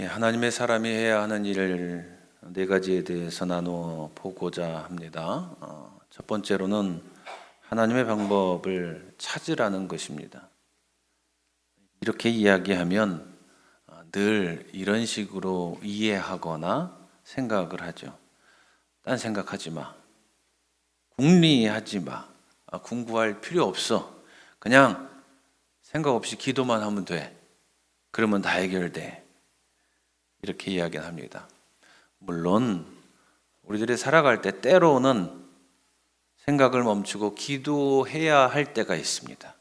하나님의 사람이 해야 하는 일 네 가지에 대해서 나누어 보고자 합니다. 첫 번째로는 하나님의 방법을 찾으라는 것입니다. 이렇게 이야기하면 늘 이런 식으로 이해하거나 생각을 하죠. 딴 생각하지 마. 궁리하지 마. 궁구할 필요 없어. 그냥 생각 없이 기도만 하면 돼. 그러면 다 해결돼. 이렇게 이야기를 합니다. 물론 우리들이 살아갈 때 때로는 생각을 멈추고 기도해야 할 때가 있습니다.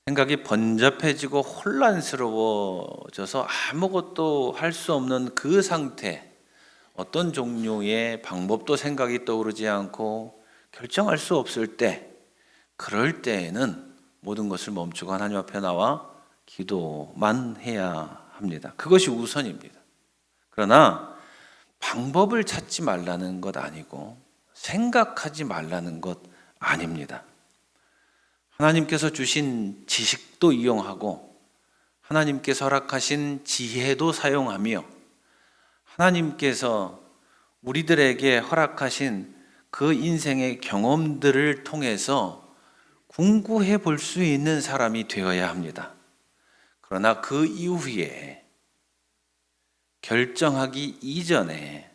생각이 번잡해지고 혼란스러워져서 아무것도 할 수 없는 그 상태, 어떤 종류의 방법도 생각이 떠오르지 않고 결정할 수 없을 때, 그럴 때에는 모든 것을 멈추고 하나님 앞에 나와 기도만 해야 합니다. 그것이 우선입니다. 그러나 방법을 찾지 말라는 것 아니고 생각하지 말라는 것 아닙니다. 하나님께서 주신 지식도 이용하고 하나님께서 허락하신 지혜도 사용하며 하나님께서 우리들에게 허락하신 그 인생의 경험들을 통해서 궁구해 볼 수 있는 사람이 되어야 합니다. 그러나 그 이후에 결정하기 이전에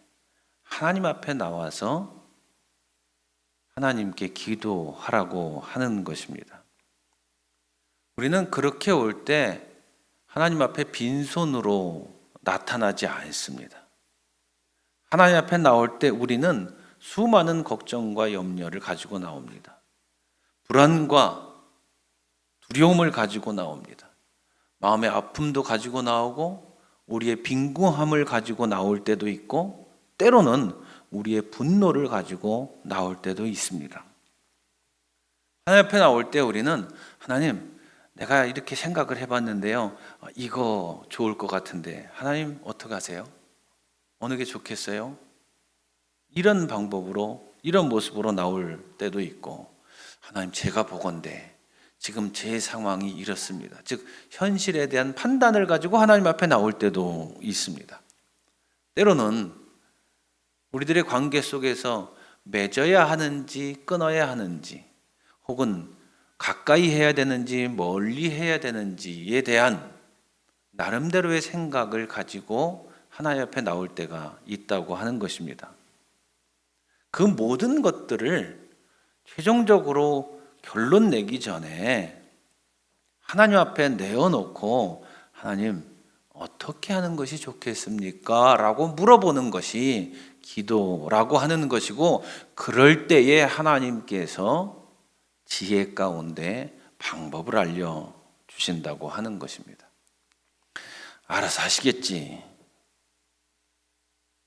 하나님 앞에 나와서 하나님께 기도하라고 하는 것입니다. 우리는 그렇게 올 때 하나님 앞에 빈손으로 나타나지 않습니다. 하나님 앞에 나올 때 우리는 수많은 걱정과 염려를 가지고 나옵니다. 불안과 두려움을 가지고 나옵니다. 마음의 아픔도 가지고 나오고 우리의 빈궁함을 가지고 나올 때도 있고 때로는 우리의 분노를 가지고 나올 때도 있습니다. 하나님 앞에 나올 때 우리는 하나님, 내가 이렇게 생각을 해봤는데요, 이거 좋을 것 같은데 하나님 어떻게 하세요? 어느 게 좋겠어요? 이런 방법으로, 이런 모습으로 나올 때도 있고, 하나님 제가 보건대 지금 제 상황이 이렇습니다. 즉 현실에 대한 판단을 가지고 하나님 앞에 나올 때도 있습니다. 때로는 우리들의 관계 속에서 맺어야 하는지 끊어야 하는지, 혹은 가까이 해야 되는지 멀리 해야 되는지에 대한 나름대로의 생각을 가지고 하나님 앞에 나올 때가 있다고 하는 것입니다. 그 모든 것들을 최종적으로 결론 내기 전에 하나님 앞에 내어놓고 하나님 어떻게 하는 것이 좋겠습니까? 라고 물어보는 것이 기도라고 하는 것이고, 그럴 때에 하나님께서 지혜 가운데 방법을 알려주신다고 하는 것입니다. 알아서 하시겠지.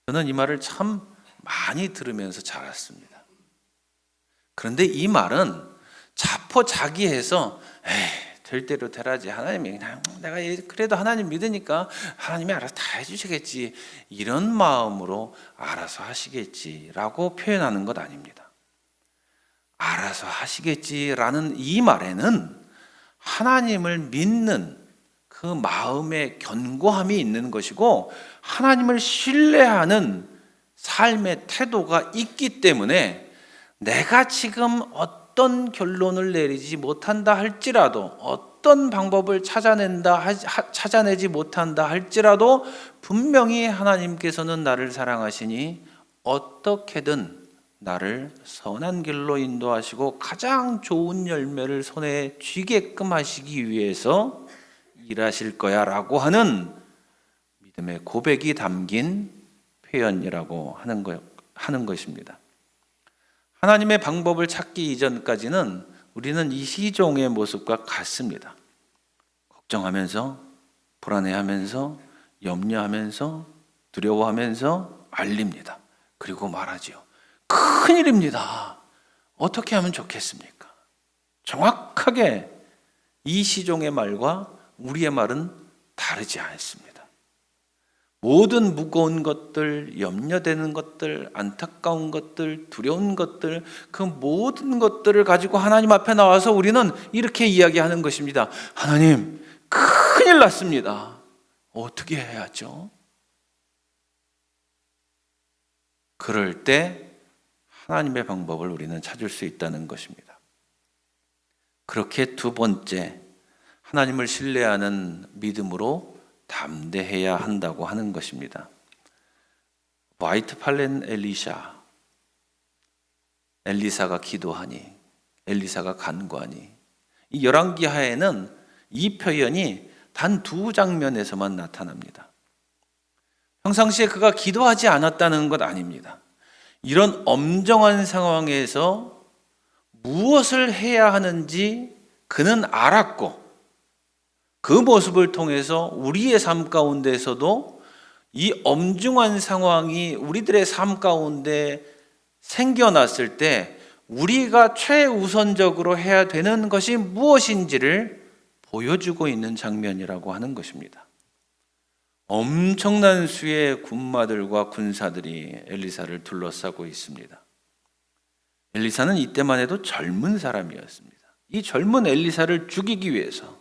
저는 이 말을 참 많이 들으면서 자랐습니다. 그런데 이 말은 자포자기해서 될 대로 되라지, 하나님이 그냥 내가 그래도 하나님 믿으니까 하나님이 알아서 다 해주시겠지, 이런 마음으로 알아서 하시겠지라고 표현하는 것 아닙니다. 알아서 하시겠지라는 이 말에는 하나님을 믿는 그 마음의 견고함이 있는 것이고 하나님을 신뢰하는 삶의 태도가 있기 때문에 내가 지금 어떤 결론을 내리지 못한다 할지라도, 어떤 방법을 찾아내지 못한다 할지라도 분명히 하나님께서는 나를 사랑하시니 어떻게든 나를 선한 길로 인도하시고 가장 좋은 열매를 손에 쥐게끔 하시기 위해서 일하실 거야 라고 하는 믿음의 고백이 담긴 표현이라고 하는 것입니다. 하나님의 방법을 찾기 이전까지는 우리는 이 시종의 모습과 같습니다. 걱정하면서, 불안해하면서, 염려하면서, 두려워하면서 알립니다. 그리고 말하지요. 큰일입니다. 어떻게 하면 좋겠습니까? 정확하게 이 시종의 말과 우리의 말은 다르지 않습니다. 모든 무거운 것들, 염려되는 것들, 안타까운 것들, 두려운 것들, 그 모든 것들을 가지고 하나님 앞에 나와서 우리는 이렇게 이야기하는 것입니다. 하나님, 큰일 났습니다. 어떻게 해야죠? 그럴 때 하나님의 방법을 우리는 찾을 수 있다는 것입니다. 그렇게 두 번째, 하나님을 신뢰하는 믿음으로 담대해야 한다고 하는 것입니다. 화이트 팔렌 엘리사가 기도하니, 엘리사가 간구하니, 이 열왕기하에는 이 표현이 단 두 장면에서만 나타납니다. 평상시에 그가 기도하지 않았다는 것 아닙니다. 이런 엄정한 상황에서 무엇을 해야 하는지 그는 알았고, 그 모습을 통해서 우리의 삶 가운데서도 이 엄중한 상황이 우리들의 삶 가운데 생겨났을 때 우리가 최우선적으로 해야 되는 것이 무엇인지를 보여주고 있는 장면이라고 하는 것입니다. 엄청난 수의 군마들과 군사들이 엘리사를 둘러싸고 있습니다. 엘리사는 이때만 해도 젊은 사람이었습니다. 이 젊은 엘리사를 죽이기 위해서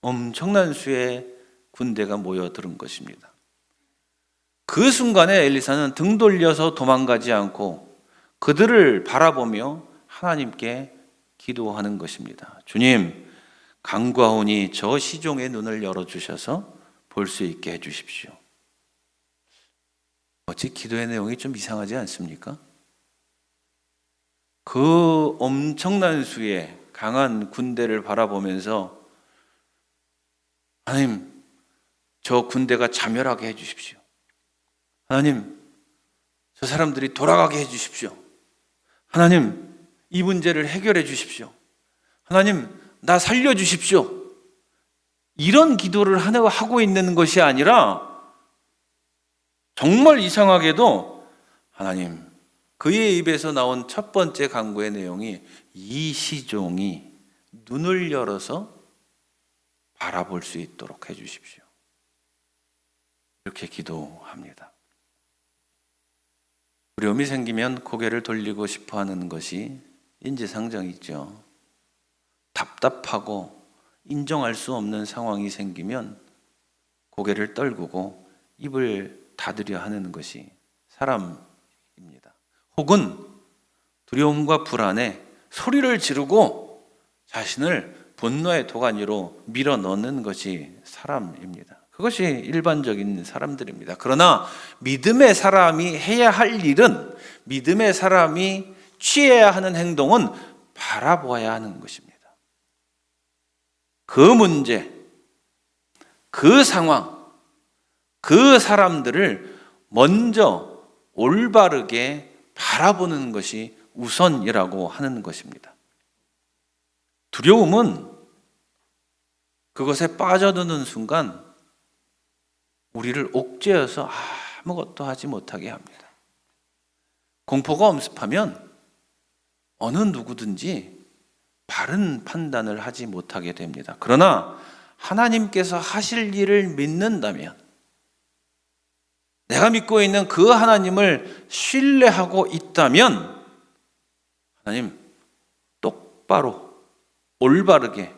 엄청난 수의 군대가 모여드는 것입니다. 그 순간에 엘리사는 등 돌려서 도망가지 않고 그들을 바라보며 하나님께 기도하는 것입니다. 주님, 간구하오니 저 시종의 눈을 열어주셔서 볼 수 있게 해주십시오. 어찌 기도의 내용이 좀 이상하지 않습니까? 그 엄청난 수의 강한 군대를 바라보면서 하나님, 저 군대가 자멸하게 해주십시오. 하나님, 저 사람들이 돌아가게 해주십시오. 하나님, 이 문제를 해결해 주십시오. 하나님, 나 살려주십시오. 이런 기도를 하고 있는 것이 아니라 정말 이상하게도 하나님, 그의 입에서 나온 첫 번째 간구의 내용이 이 시종이 눈을 열어서 바라볼 수 있도록 해주십시오. 이렇게 기도합니다. 두려움이 생기면 고개를 돌리고 싶어 하는 것이 인지상정이죠. 답답하고 인정할 수 없는 상황이 생기면 고개를 떨구고 입을 닫으려 하는 것이 사람입니다. 혹은 두려움과 불안에 소리를 지르고 자신을 분노의 도가니로 밀어 넣는 것이 사람입니다. 그것이 일반적인 사람들입니다. 그러나 믿음의 사람이 해야 할 일은, 믿음의 사람이 취해야 하는 행동은 바라보아야 하는 것입니다. 그 문제, 그 상황, 그 사람들을 먼저 올바르게 바라보는 것이 우선이라고 하는 것입니다. 두려움은 그것에 빠져드는 순간 우리를 옥죄어서 아무것도 하지 못하게 합니다. 공포가 엄습하면 어느 누구든지 바른 판단을 하지 못하게 됩니다. 그러나 하나님께서 하실 일을 믿는다면, 내가 믿고 있는 그 하나님을 신뢰하고 있다면 하나님 똑바로 올바르게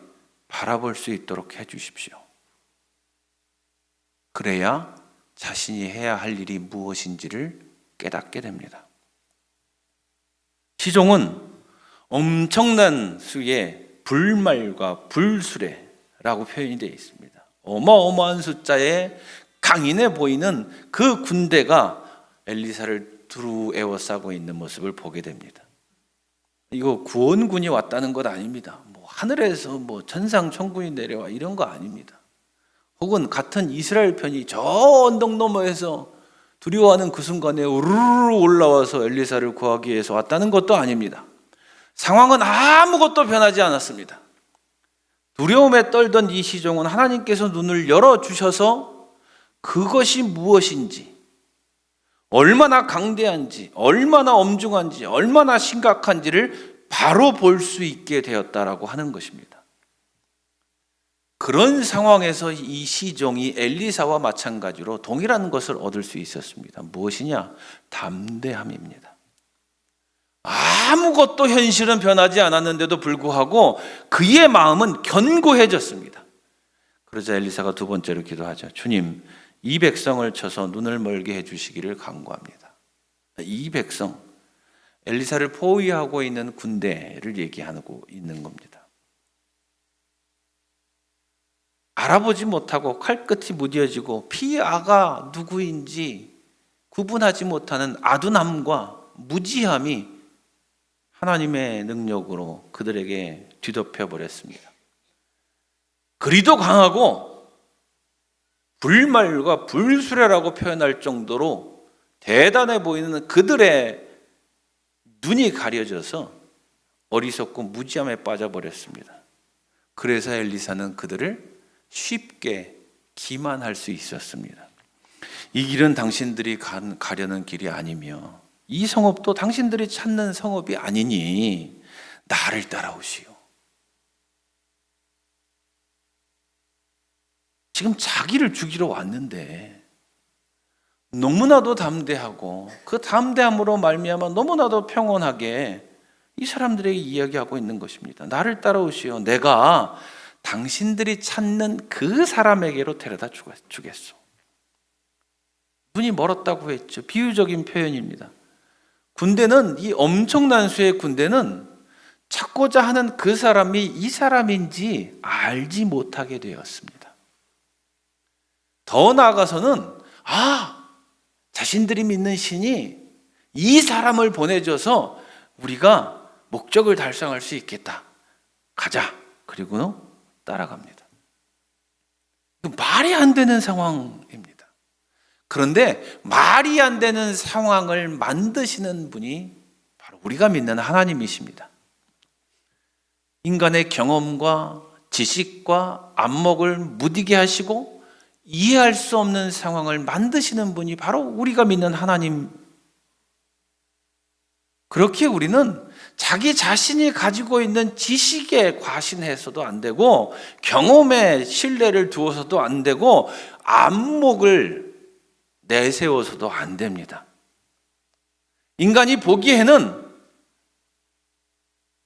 바라볼 수 있도록 해주십시오. 그래야 자신이 해야 할 일이 무엇인지를 깨닫게 됩니다. 시종은 엄청난 수의 불말과 불수레라고 표현이 되어 있습니다. 어마어마한 숫자의 강인해 보이는 그 군대가 엘리사를 두루에워싸고 있는 모습을 보게 됩니다. 이거 구원군이 왔다는 것 아닙니다. 하늘에서 천상천군이 내려와 이런 거 아닙니다. 혹은 같은 이스라엘 편이 저 언덕 너머에서 두려워하는 그 순간에 우르르 올라와서 엘리사를 구하기 위해서 왔다는 것도 아닙니다. 상황은 아무것도 변하지 않았습니다. 두려움에 떨던 이 시종은 하나님께서 눈을 열어주셔서 그것이 무엇인지, 얼마나 강대한지, 얼마나 엄중한지, 얼마나 심각한지를 바로 볼 수 있게 되었다라고 하는 것입니다. 그런 상황에서 이 시종이 엘리사와 마찬가지로 동일한 것을 얻을 수 있었습니다. 무엇이냐? 담대함입니다. 아무것도 현실은 변하지 않았는데도 불구하고 그의 마음은 견고해졌습니다. 그러자 엘리사가 두 번째로 기도하죠. 주님, 이 백성을 쳐서 눈을 멀게 해주시기를 간구합니다. 이 백성, 엘리사를 포위하고 있는 군대를 얘기하고 있는 겁니다. 알아보지 못하고 칼끝이 무뎌지고 피아가 누구인지 구분하지 못하는 아둔함과 무지함이 하나님의 능력으로 그들에게 뒤덮여 버렸습니다. 그리도 강하고 불말과 불수레라고 표현할 정도로 대단해 보이는 그들의 눈이 가려져서 어리석고 무지함에 빠져버렸습니다. 그래서 엘리사는 그들을 쉽게 기만할 수 있었습니다. 이 길은 당신들이 가려는 길이 아니며 이 성읍도 당신들이 찾는 성읍이 아니니 나를 따라오시오. 지금 자기를 죽이러 왔는데 너무나도 담대하고 그 담대함으로 말미암아 너무나도 평온하게 이 사람들에게 이야기하고 있는 것입니다. 나를 따라오시오. 내가 당신들이 찾는 그 사람에게로 데려다 주겠소. 눈이 멀었다고 했죠. 비유적인 표현입니다. 군대는, 이 엄청난 수의 군대는 찾고자 하는 그 사람이 이 사람인지 알지 못하게 되었습니다. 더 나아가서는 자신들이 믿는 신이 이 사람을 보내줘서 우리가 목적을 달성할 수 있겠다. 가자. 그리고 따라갑니다. 말이 안 되는 상황입니다. 그런데 말이 안 되는 상황을 만드시는 분이 바로 우리가 믿는 하나님이십니다. 인간의 경험과 지식과 안목을 무디게 하시고 이해할 수 없는 상황을 만드시는 분이 바로 우리가 믿는 하나님. 그렇게 우리는 자기 자신이 가지고 있는 지식에 과신해서도 안 되고 경험에 신뢰를 두어서도 안 되고 안목을 내세워서도 안 됩니다. 인간이 보기에는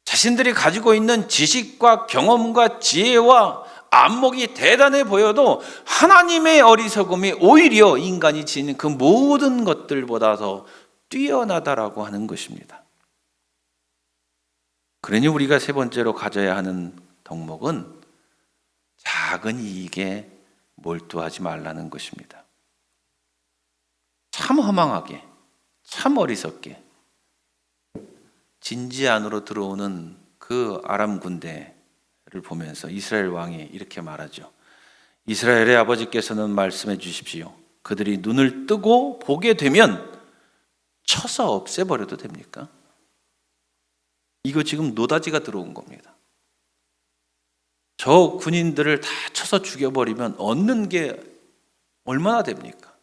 자신들이 가지고 있는 지식과 경험과 지혜와 안목이 대단해 보여도 하나님의 어리석음이 오히려 인간이 지닌 그 모든 것들보다 더 뛰어나다라고 하는 것입니다. 그러니 우리가 세 번째로 가져야 하는 덕목은 작은 이익에 몰두하지 말라는 것입니다. 참 허망하게, 참 어리석게 진지 안으로 들어오는 그 아람 군대를 보면서 이스라엘 왕이 이렇게 말하죠. 이스라엘의 아버지께서는 말씀해 주십시오. 그들이 눈을 뜨고 보게 되면 쳐서 없애버려도 됩니까? 이거 지금 노다지가 들어온 겁니다. 저 군인들을 다 쳐서 죽여버리면 얻는 게 얼마나 됩니까?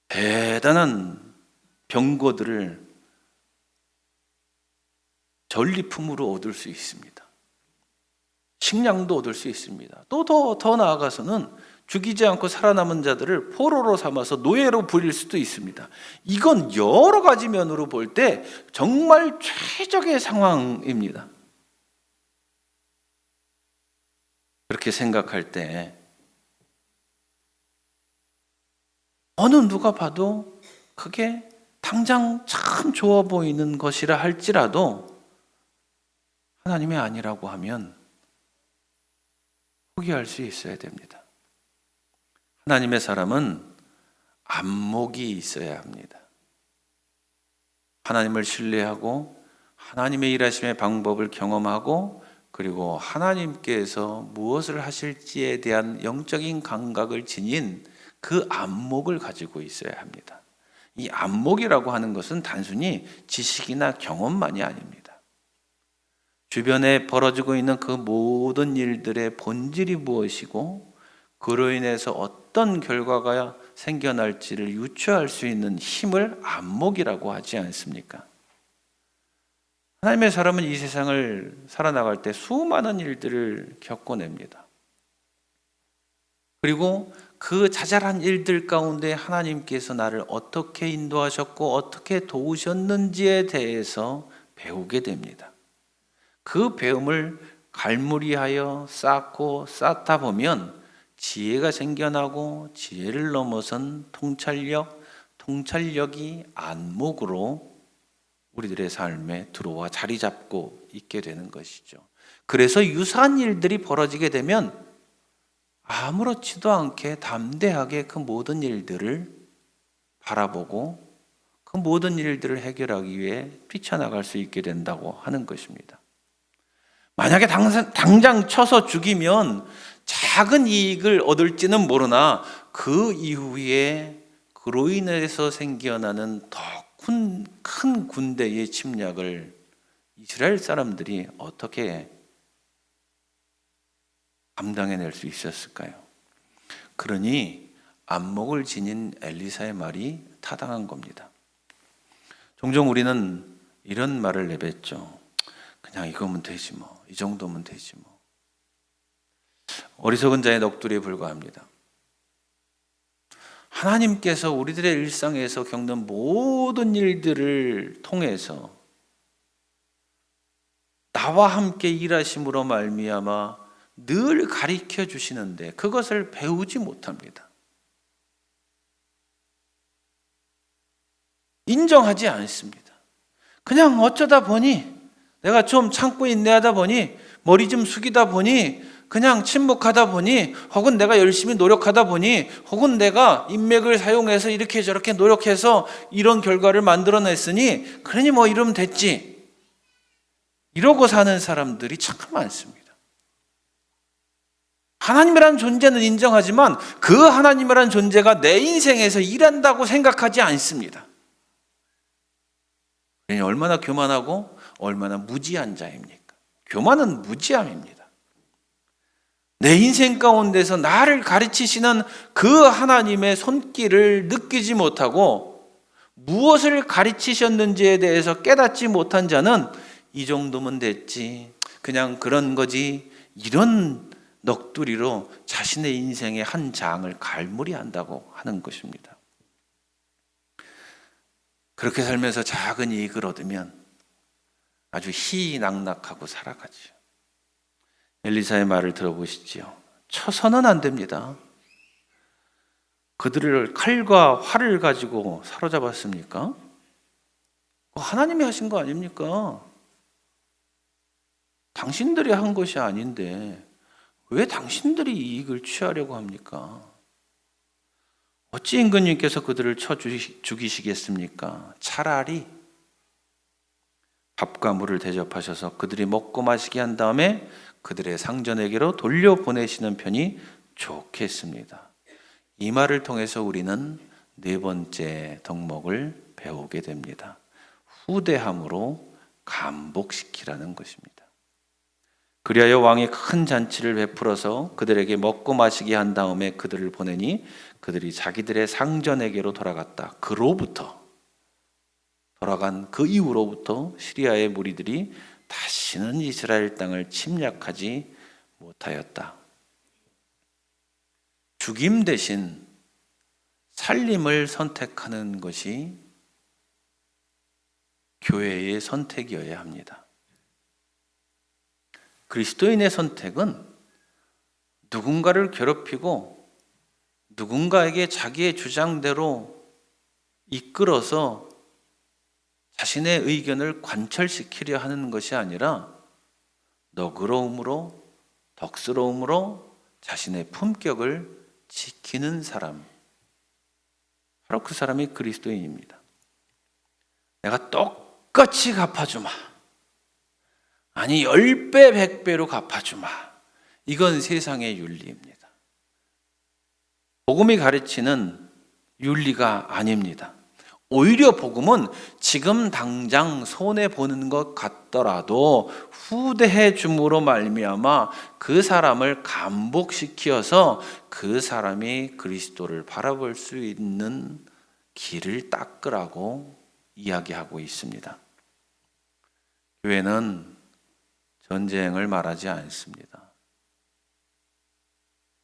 대단한 병거들을 전리품으로 얻을 수 있습니다. 식량도 얻을 수 있습니다. 또 더 나아가서는 죽이지 않고 살아남은 자들을 포로로 삼아서 노예로 부릴 수도 있습니다. 이건 여러 가지 면으로 볼 때 정말 최적의 상황입니다. 그렇게 생각할 때 어느 누가 봐도 그게 당장 참 좋아 보이는 것이라 할지라도 하나님이 아니라고 하면 포기할 수 있어야 됩니다. 하나님의 사람은 안목이 있어야 합니다. 하나님을 신뢰하고 하나님의 일하심의 방법을 경험하고 그리고 하나님께서 무엇을 하실지에 대한 영적인 감각을 지닌 그 안목을 가지고 있어야 합니다. 이 안목이라고 하는 것은 단순히 지식이나 경험만이 아닙니다. 주변에 벌어지고 있는 그 모든 일들의 본질이 무엇이고 그로 인해서 어떤 결과가 생겨날지를 유추할 수 있는 힘을 안목이라고 하지 않습니까? 하나님의 사람은 이 세상을 살아나갈 때 수많은 일들을 겪어냅니다. 그리고 그 자잘한 일들 가운데 하나님께서 나를 어떻게 인도하셨고 어떻게 도우셨는지에 대해서 배우게 됩니다. 그 배움을 갈무리하여 쌓고 쌓다 보면 지혜가 생겨나고 지혜를 넘어선 통찰력이 안목으로 우리들의 삶에 들어와 자리 잡고 있게 되는 것이죠. 그래서 유사한 일들이 벌어지게 되면 아무렇지도 않게 담대하게 그 모든 일들을 바라보고 그 모든 일들을 해결하기 위해 뛰쳐나갈 수 있게 된다고 하는 것입니다. 만약에 당장 쳐서 죽이면 작은 이익을 얻을지는 모르나 그 이후에 그로 인해서 생겨나는 더 큰 군대의 침략을 이스라엘 사람들이 어떻게 감당해낼 수 있었을까요? 그러니 안목을 지닌 엘리사의 말이 타당한 겁니다. 종종 우리는 이런 말을 내뱉죠. 그냥 이거면 되지 뭐, 이 정도면 되지 뭐. 어리석은 자의 넋두리에 불과합니다. 하나님께서 우리들의 일상에서 겪는 모든 일들을 통해서 나와 함께 일하심으로 말미암아 늘 가르쳐 주시는데 그것을 배우지 못합니다. 인정하지 않습니다. 그냥 어쩌다 보니 내가 좀 참고 인내하다 보니 머리 좀 숙이다 보니 그냥 침묵하다 보니 혹은 내가 열심히 노력하다 보니 혹은 내가 인맥을 사용해서 이렇게 저렇게 노력해서 이런 결과를 만들어냈으니 그러니 뭐 이러면 됐지. 이러고 사는 사람들이 참 많습니다. 하나님이라는 존재는 인정하지만 그 하나님이라는 존재가 내 인생에서 일한다고 생각하지 않습니다. 그러니 얼마나 교만하고 얼마나 무지한 자입니까? 교만은 무지함입니다. 내 인생 가운데서 나를 가르치시는 그 하나님의 손길을 느끼지 못하고 무엇을 가르치셨는지에 대해서 깨닫지 못한 자는 이 정도면 됐지, 그냥 그런 거지, 이런 넋두리로 자신의 인생의 한 장을 갈무리한다고 하는 것입니다. 그렇게 살면서 작은 이익을 얻으면 아주 희희낙낙하고 살아가죠. 엘리사의 말을 들어보시지요. 쳐서는 안 됩니다. 그들을 칼과 활을 가지고 사로잡았습니까? 하나님이 하신 거 아닙니까? 당신들이 한 것이 아닌데 왜 당신들이 이익을 취하려고 합니까? 어찌 임금님께서 그들을 쳐 죽이시겠습니까? 차라리 밥과 물을 대접하셔서 그들이 먹고 마시게 한 다음에 그들의 상전에게로 돌려보내시는 편이 좋겠습니다. 이 말을 통해서 우리는 네 번째 덕목을 배우게 됩니다. 후대함으로 감복시키라는 것입니다. 그리하여 왕이 큰 잔치를 베풀어서 그들에게 먹고 마시게 한 다음에 그들을 보내니 그들이 자기들의 상전에게로 돌아갔다. 돌아간 그 이후로부터 시리아의 무리들이 다시는 이스라엘 땅을 침략하지 못하였다. 죽임 대신 살림을 선택하는 것이 교회의 선택이어야 합니다. 그리스도인의 선택은 누군가를 괴롭히고 누군가에게 자기의 주장대로 이끌어서 자신의 의견을 관철시키려 하는 것이 아니라 너그러움으로, 덕스러움으로 자신의 품격을 지키는 사람, 바로 그 사람이 그리스도인입니다. 내가 똑같이 갚아주마, 아니 10배, 100배로 갚아주마, 이건 세상의 윤리입니다. 복음이 가르치는 윤리가 아닙니다. 오히려 복음은 지금 당장 손해보는 것 같더라도 후대해 줌으로 말미암아 그 사람을 감복시켜서 그 사람이 그리스도를 바라볼 수 있는 길을 닦으라고 이야기하고 있습니다. 교회는 전쟁을 말하지 않습니다.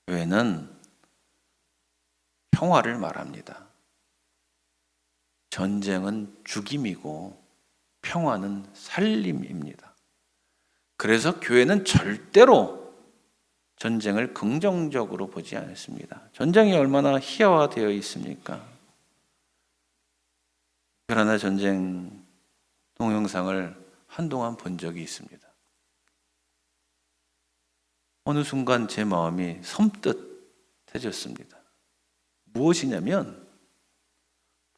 교회는 평화를 말합니다. 전쟁은 죽임이고 평화는 살림입니다. 그래서 교회는 절대로 전쟁을 긍정적으로 보지 않습니다. 전쟁이 얼마나 희화화되어 있습니까? 그러나 전쟁 동영상을 한동안 본 적이 있습니다. 어느 순간 제 마음이 섬뜩해졌습니다. 무엇이냐면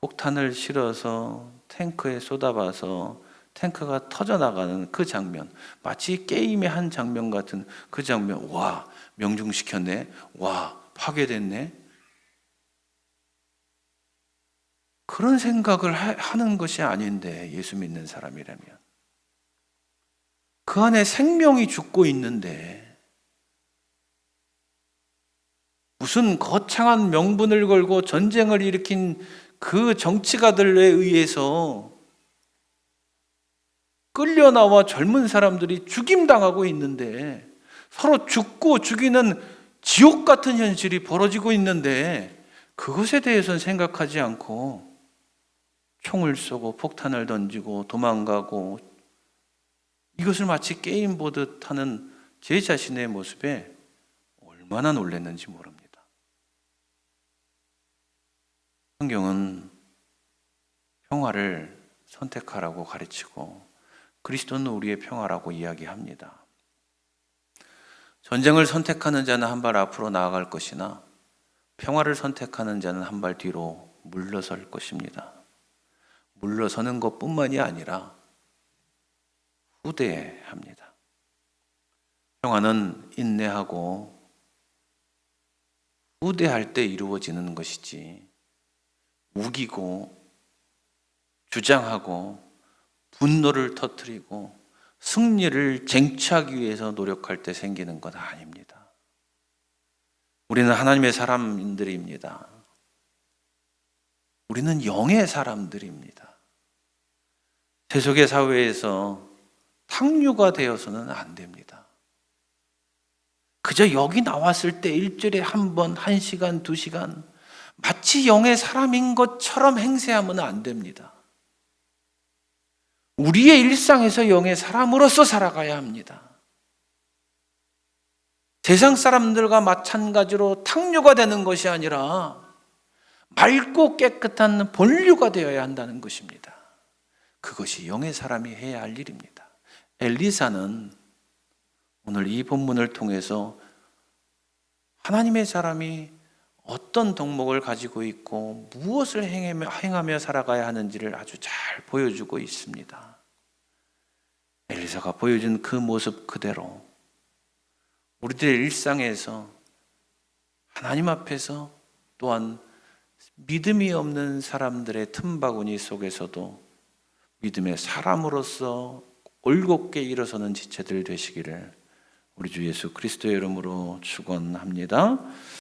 폭탄을 실어서 탱크에 쏟아봐서 탱크가 터져나가는 그 장면, 마치 게임의 한 장면 같은 그 장면. 와, 명중시켰네. 와, 파괴됐네. 그런 생각을 하는 것이 아닌데, 예수 믿는 사람이라면. 그 안에 생명이 죽고 있는데 무슨 거창한 명분을 걸고 전쟁을 일으킨 그 정치가들에 의해서 끌려나와 젊은 사람들이 죽임당하고 있는데, 서로 죽고 죽이는 지옥 같은 현실이 벌어지고 있는데 그것에 대해서는 생각하지 않고 총을 쏘고 폭탄을 던지고 도망가고, 이것을 마치 게임 보듯 하는 제 자신의 모습에 얼마나 놀랐는지 모릅니다. 성경은 평화를 선택하라고 가르치고 그리스도는 우리의 평화라고 이야기합니다. 전쟁을 선택하는 자는 한 발 앞으로 나아갈 것이나 평화를 선택하는 자는 한 발 뒤로 물러설 것입니다. 물러서는 것뿐만이 아니라 후대합니다. 평화는 인내하고 후대할 때 이루어지는 것이지, 우기고 주장하고 분노를 터뜨리고 승리를 쟁취하기 위해서 노력할 때 생기는 것 아닙니다. 우리는 하나님의 사람들입니다. 우리는 영의 사람들입니다. 세속의 사회에서 탕류가 되어서는 안 됩니다. 그저 여기 나왔을 때 일주일에 한 번, 1시간, 2시간 마치 영의 사람인 것처럼 행세하면 안 됩니다. 우리의 일상에서 영의 사람으로서 살아가야 합니다. 세상 사람들과 마찬가지로 탕류가 되는 것이 아니라 맑고 깨끗한 본류가 되어야 한다는 것입니다. 그것이 영의 사람이 해야 할 일입니다. 엘리사는 오늘 이 본문을 통해서 하나님의 사람이 어떤 덕목을 가지고 있고 무엇을 행하며 살아가야 하는지를 아주 잘 보여주고 있습니다. 엘리사가 보여준 그 모습 그대로 우리들의 일상에서 하나님 앞에서, 또한 믿음이 없는 사람들의 틈바구니 속에서도 믿음의 사람으로서 올곧게 일어서는 지체들 되시기를 우리 주 예수 그리스도의 이름으로 축원합니다.